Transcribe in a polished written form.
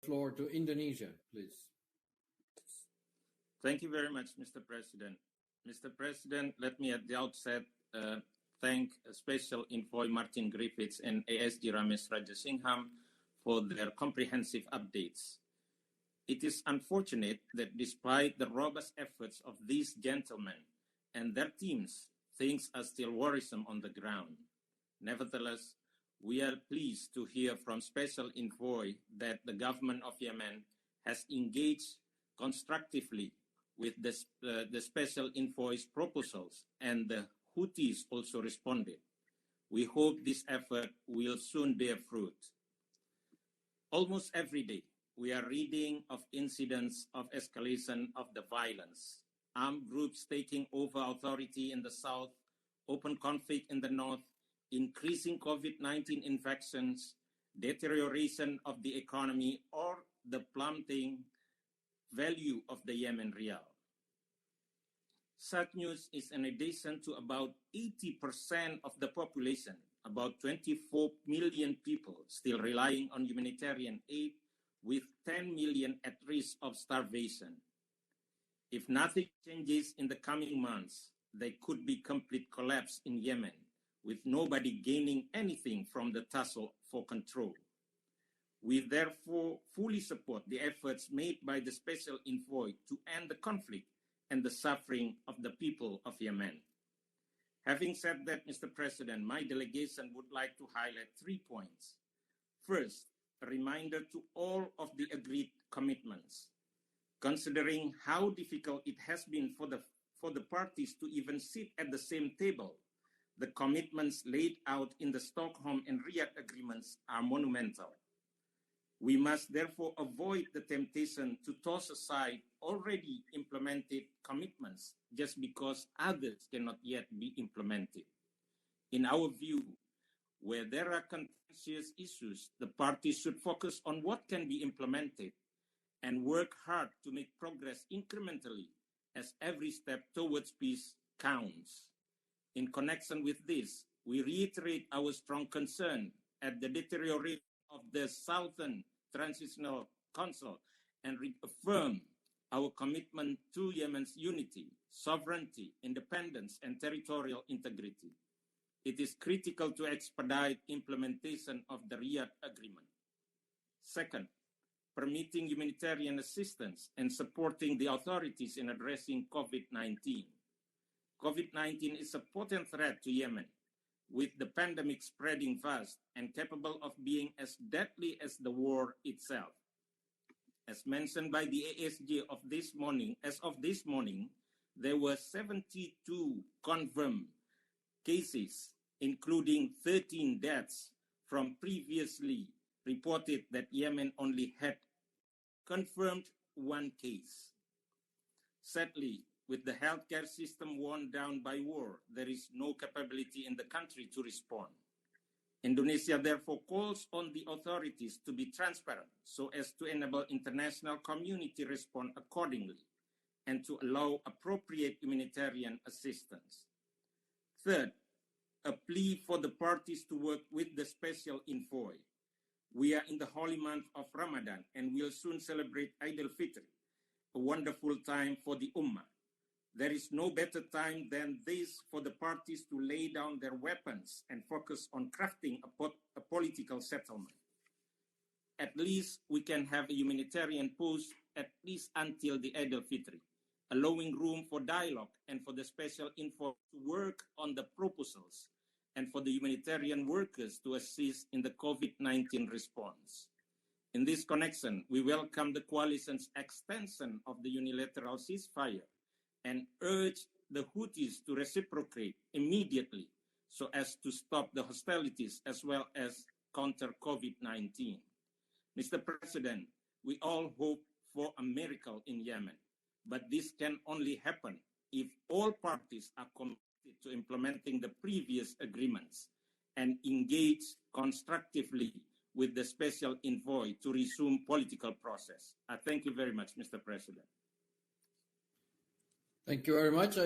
floor to Indonesia, please. Thank you very much, Mr. President. Mr. President, let me at the outset thank Special Envoy Martin Griffiths and ASG Ramesh Rajasingham for their comprehensive updates. It is unfortunate that despite the robust efforts of these gentlemen and their teams, things are still worrisome on the ground. Nevertheless, we are pleased to hear from Special Envoy that the government of Yemen has engaged constructively with the Special Envoy's proposals, and the Houthis also responded. We hope this effort will soon bear fruit. Almost every day, we are reading of incidents of escalation of the violence, armed groups taking over authority in the south, open conflict in the north, increasing COVID-19 infections, deterioration of the economy, or the plummeting value of the Yemen rial. Such news is in addition to about 80% of the population, about 24 million people still relying on humanitarian aid, with 10 million at risk of starvation. If nothing changes in the coming months, there could be complete collapse in Yemen, with nobody gaining anything from the tussle for control. We therefore fully support the efforts made by the Special Envoy to end the conflict and the suffering of the people of Yemen. Having said that, Mr. President, my delegation would like to highlight 3 points. First, a reminder to all of the agreed commitments. Considering how difficult it has been for the parties to even sit at the same table, the commitments laid out in the Stockholm and Riyadh agreements are monumental. We must therefore avoid the temptation to toss aside already implemented commitments just because others cannot yet be implemented. In our view, where there are contentious issues, the parties should focus on what can be implemented and work hard to make progress incrementally, as every step towards peace counts. In connection with this, we reiterate our strong concern at the deterioration of the Southern Transitional Council and reaffirm our commitment to Yemen's unity, sovereignty, independence, and territorial integrity. It is critical to expedite implementation of the Riyadh Agreement. Second, permitting humanitarian assistance and supporting the authorities in addressing COVID-19. COVID-19 is a potent threat to Yemen, with the pandemic spreading fast and capable of being as deadly as the war itself. As mentioned by the ASG as of this morning, there were 72 confirmed cases, including 13 deaths from previously reported that Yemen only had confirmed 1 case. Sadly, with the healthcare system worn down by war, there is no capability in the country to respond. Indonesia therefore calls on the authorities to be transparent so as to enable international community respond accordingly and to allow appropriate humanitarian assistance. Third, a plea for the parties to work with the Special Envoy. We are in the holy month of Ramadan and will soon celebrate Eid al-Fitr, a wonderful time for the Ummah. There is no better time than this for the parties to lay down their weapons and focus on crafting a political settlement. At least we can have a humanitarian pause at least until the Eid al-Fitr, allowing room for dialogue and for the Special Envoy to work on the proposals and for the humanitarian workers to assist in the COVID-19 response. In this connection, we welcome the coalition's extension of the unilateral ceasefire and urge the Houthis to reciprocate immediately so as to stop the hostilities as well as counter COVID-19. Mr. President, we all hope for a miracle in Yemen, but this can only happen if all parties are committed to implementing the previous agreements and engage constructively with the Special Envoy to resume political process. I thank you very much, Mr. President. Thank you very much.